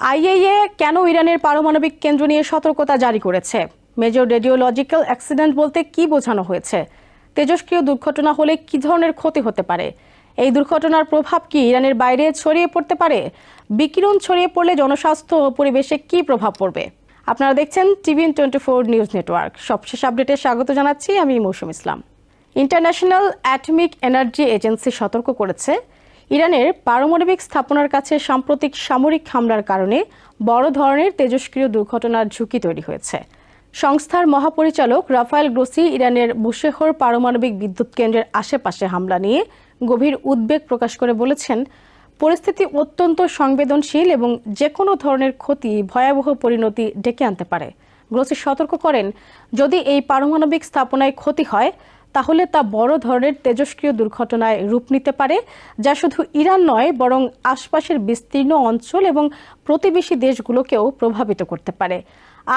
IAEA কেন ইরানের পারমাণবিক কেন্দ্র নিয়ে সতর্কতা জারি করেছে? মেজর রেডিওলজিক্যাল অ্যাক্সিডেন্ট বলতে কি বোঝানো হয়েছে? তেজস্ক্রিয় দুর্ঘটনা হলে কি ধরনের ক্ষতি হতে পারে? এই দুর্ঘটনার প্রভাব কি ইরানের বাইরে ছড়িয়ে পড়তে পারে? বিকিরণ ছড়িয়ে পড়লে জনস্বাস্থ্য ও পরিবেশে কি প্রভাব পড়বে? আপনারা দেখছেন টিভিএন 24 নিউজ নেটওয়ার্ক। সবশেষ আপডেটে স্বাগত জানাচ্ছি, আমি মৌসুম ইসলাম। ইন্টারন্যাশনাল অ্যাটমিক এনার্জি এজেন্সি সতর্ক করেছে, ইরানের পারমাণবিক স্থাপনার কাছে সাম্প্রতিক সামরিক হামলার কারণে বড় ধরনের তেজস্ক্রিয় দুর্ঘটনার ঝুঁকি তৈরি হয়েছে। সংস্থার মহাপরিচালক রাফায়েল গ্রোসি ইরানের বুশেহর পারমাণবিক বিদ্যুৎ কেন্দ্রের আশেপাশে হামলা নিয়ে গভীর উদ্বেগ প্রকাশ করে বলেছেন, পরিস্থিতি অত্যন্ত সংবেদনশীল এবং যে কোনো ধরনের ক্ষতি ভয়াবহ পরিণতি ডেকে আনতে পারে। গ্রোসি সতর্ক করেন, যদি এই পারমাণবিক স্থাপনায় ক্ষতি হয় তাহলে তা বড় ধরনের তেজস্ক্রিয় দুর্ঘটনায় রূপ নিতে পারে, যা শুধু ইরান নয় বরং আশপাশের বিস্তীর্ণ অঞ্চল এবং প্রতিবেশী দেশগুলোকেও প্রভাবিত করতে পারে।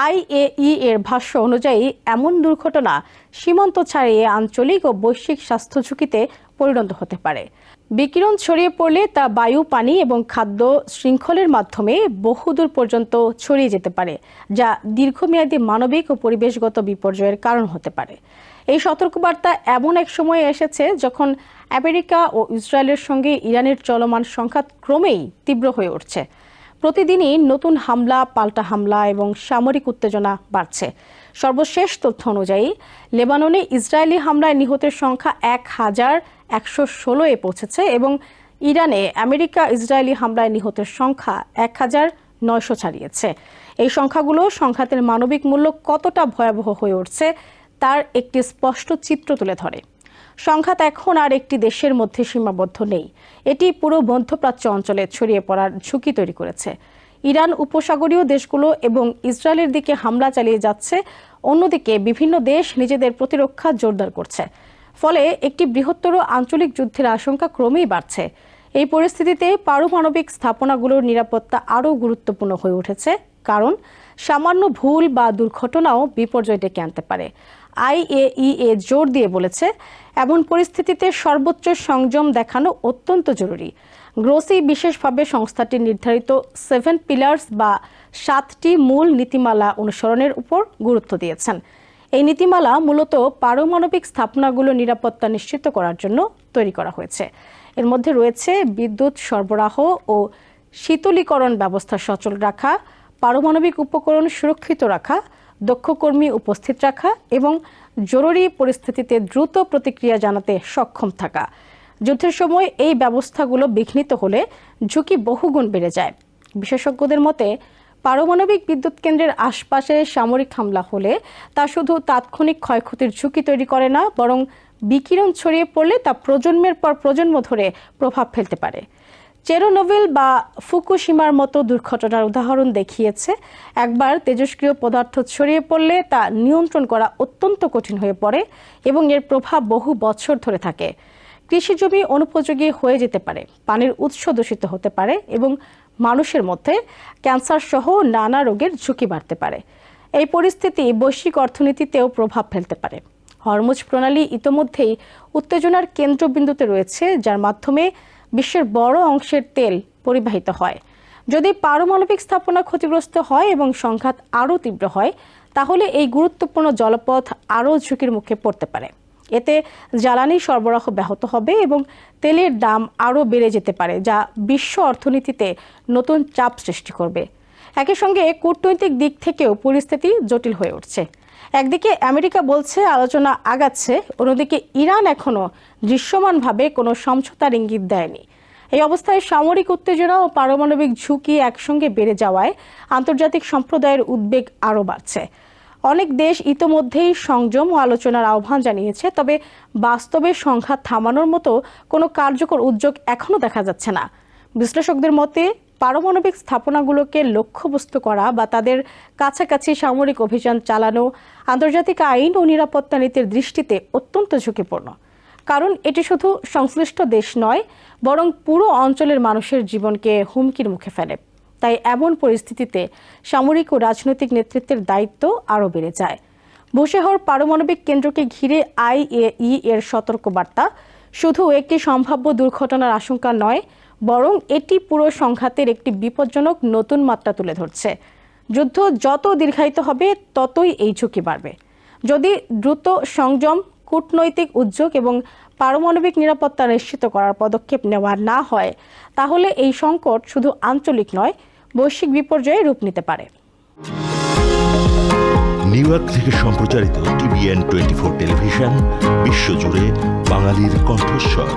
আইএই এর ভাষ্য অনুযায়ী এমন দুর্ঘটনা সীমান্ত ছাড়িয়ে আঞ্চলিক ও বৈশ্বিক স্বাস্থ্য ঝুঁকিতে পরিণত হতে পারে। বিকিরণ ছড়িয়ে পড়লে তা বায়ু, পানি এবং খাদ্য শৃঙ্খলের মাধ্যমে বহুদূর পর্যন্ত ছড়িয়ে যেতে পারে, যা দীর্ঘমেয়াদী মানবিক ও পরিবেশগত বিপর্যয়ের কারণ হতে পারে। এই সতর্কবার্তা এমন এক সময়ে এসেছে যখন আমেরিকা ও ইসরায়েলের সঙ্গে ইরানের চলমান সংঘাত ক্রমেই তীব্র হয়ে উঠছে। প্রতিদিনই নতুন হামলা, পাল্টা হামলা এবং সামরিক উত্তেজনা বাড়ছে। সর্বশেষ তথ্য অনুযায়ী লেবাননে ইসরায়েলি হামলায় নিহতের সংখ্যা 1116-এ পৌঁছেছে এবং ইরানে আমেরিকা ইসরায়েলি হামলায় নিহতের সংখ্যা 1900 ছাড়িয়েছে। এই সংখ্যাগুলো সংঘাতের মানবিক মূল্য কতটা ভয়াবহ হয়ে উঠছে তার একটি স্পষ্ট চিত্র তুলে ধরে। সংঘাত এখন আর একটি দেশের মধ্যে সীমাবদ্ধ নেই, এটি পুরো মধ্যপ্রাচ্য অঞ্চলে ছড়িয়ে পড়ার ঝুঁকি তৈরি করেছে। ইরান উপসাগরীয় দেশগুলো এবং ইসরায়েলের দিকে হামলা চালিয়ে যাচ্ছে, অন্যদিকে বিভিন্ন দেশ নিজেদের প্রতিরক্ষা জোরদার করছে। ফলে একটি বৃহত্তর আঞ্চলিক যুদ্ধের আশঙ্কা ক্রমেই বাড়ছে। এই পরিস্থিতিতে পারমাণবিক স্থাপনাগুলোর নিরাপত্তা আরও গুরুত্বপূর্ণ হয়ে উঠেছে, কারণ সামান্য ভুল বা দুর্ঘটনাও বিপর্যয় ডেকে আনতে পারে। আইএইএ জোর দিয়ে বলেছে, এমন পরিস্থিতিতে সর্বোচ্চ সংযম দেখানো অত্যন্ত জরুরি। গ্রোসি বিশেষভাবে সংস্থাটির নির্ধারিত 7 পিলার্স বা 7টি মূল নীতিমালা অনুসরণের উপর গুরুত্ব দিয়েছেন। এই নীতিমালা মূলত পারমাণবিক স্থাপনাগুলোর নিরাপত্তা নিশ্চিত করার জন্য তৈরি করা হয়েছে। এর মধ্যে রয়েছে বিদ্যুৎ সরবরাহ ও শীতলীকরণ ব্যবস্থা সচল রাখা, পারমাণবিক উপকরণ সুরক্ষিত রাখা, দক্ষ কর্মী উপস্থিত রাখা এবং জরুরি পরিস্থিতিতে দ্রুত প্রতিক্রিয়া জানাতে সক্ষম থাকা। যুদ্ধের সময় এই ব্যবস্থাগুলো বিঘ্নিত হলে ঝুঁকি বহুগুণ বেড়ে যায়। বিশেষজ্ঞদের মতে, পারমাণবিক বিদ্যুৎ কেন্দ্রের আশপাশে সামরিক হামলা হলে তা শুধু তাৎক্ষণিক ক্ষয়ক্ষতির ঝুঁকি তৈরি করে না, বরং বিকিরণ ছড়িয়ে পড়লে তা প্রজন্মের পর প্রজন্ম ধরে প্রভাব ফেলতে পারে। চেরনোবিল বা ফুকুশিমার মতো দুর্ঘটনার উদাহরণ দেখিয়েছে, একবার তেজস্ক্রিয় পদার্থ ছড়িয়ে পড়লে তা নিয়ন্ত্রণ করা অত্যন্ত কঠিন হয়ে পড়ে এবং এর প্রভাব বহু বছর ধরে থাকে। কৃষিজমি অনুপযোগী হয়ে যেতে পারে, পানির উৎস দূষিত হতে পারে এবং মানুষের মধ্যে ক্যান্সার সহ নানা রোগের ঝুঁকি বাড়তে পারে। এই পরিস্থিতি বৈশ্বিক অর্থনীতিতেও প্রভাব ফেলতে পারে। হরমুজ প্রণালী ইতোমধ্যেই উত্তেজনার কেন্দ্রবিন্দুতে রয়েছে, যার মাধ্যমে বিশ্বের বড় অংশের তেল পরিবাহিত হয়। যদি পারমাণবিক স্থাপনা ক্ষতিগ্রস্ত হয় এবং সংঘাত আরও তীব্র হয়, তাহলে এই গুরুত্বপূর্ণ জলপথ আরও ঝুঁকির মুখে পড়তে পারে। এতে জ্বালানি সরবরাহ ব্যাহত হবে এবং তেলের দাম আরও বেড়ে যেতে পারে, যা বিশ্ব অর্থনীতিতে নতুন চাপ সৃষ্টি করবে। একই সঙ্গে কূটনৈতিক দিক থেকেও পরিস্থিতি জটিল হয়ে উঠছে। একদিকে আমেরিকা বলছে আলোচনা আগাচ্ছে, অন্যদিকে ইরান এখনও দৃশ্যমানভাবে কোনো সমঝোতার ইঙ্গিত দেয়নি। এই অবস্থায় সামরিক উত্তেজনা ও পারমাণবিক ঝুঁকি একসঙ্গে বেড়ে যাওয়ায় আন্তর্জাতিক সম্প্রদায়ের উদ্বেগ আরও বাড়ছে। অনেক দেশ ইতোমধ্যেই সংযম ও আলোচনার আহ্বান জানিয়েছে, তবে বাস্তবে সংঘাত থামানোর মতো কোনো কার্যকর উদ্যোগ এখনও দেখা যাচ্ছে না। বিশ্লেষকদের মতে, পারমাণবিক স্থাপনাগুলোকে লক্ষ্যবস্তু করা বা তাদের কাছাকাছি সামরিক অভিযান চালানো আন্তর্জাতিক আইন ও নিরাপত্তা নীতির দৃষ্টিতে অত্যন্ত ঝুঁকিপূর্ণ। কারণ এটি শুধু সংশ্লিষ্ট দেশ নয়, বরং পুরো অঞ্চলের মানুষের জীবনকে হুমকির মুখে ফেলে। তাই এমন পরিস্থিতিতে সামরিক ও রাজনৈতিক নেতৃত্বের দায়িত্ব আরও বেড়ে যায়। বুশেহর পারমাণবিক কেন্দ্রকে ঘিরে আইএই এর সতর্কবার্তা শুধু একটি সম্ভাব্য দুর্ঘটনার আশঙ্কা নয়, বরং এটি পুরো সংঘাতের একটি বিপজ্জনক নতুন মাত্রা তুলে ধরছে। যুদ্ধ যত দীর্ঘায়িত হবে ততই এই ঝুঁকি বাড়বে। যদি দ্রুত সংযম, কূটনৈতিক উদ্যোগ এবং পারমাণবিক নিরাপত্তা নিশ্চিত করার পদক্ষেপ নেওয়া না হয়, তাহলে এই সংকট শুধু আঞ্চলিক নয়, বৈশ্বিক বিপর্যয়ে রূপ নিতে পারে। নিউ ইয়র্ক থেকে সম্প্রচারিত TVN 24 টেলিভিশন, বিশ্বজুড়ে বাঙালির কণ্ঠস্বর।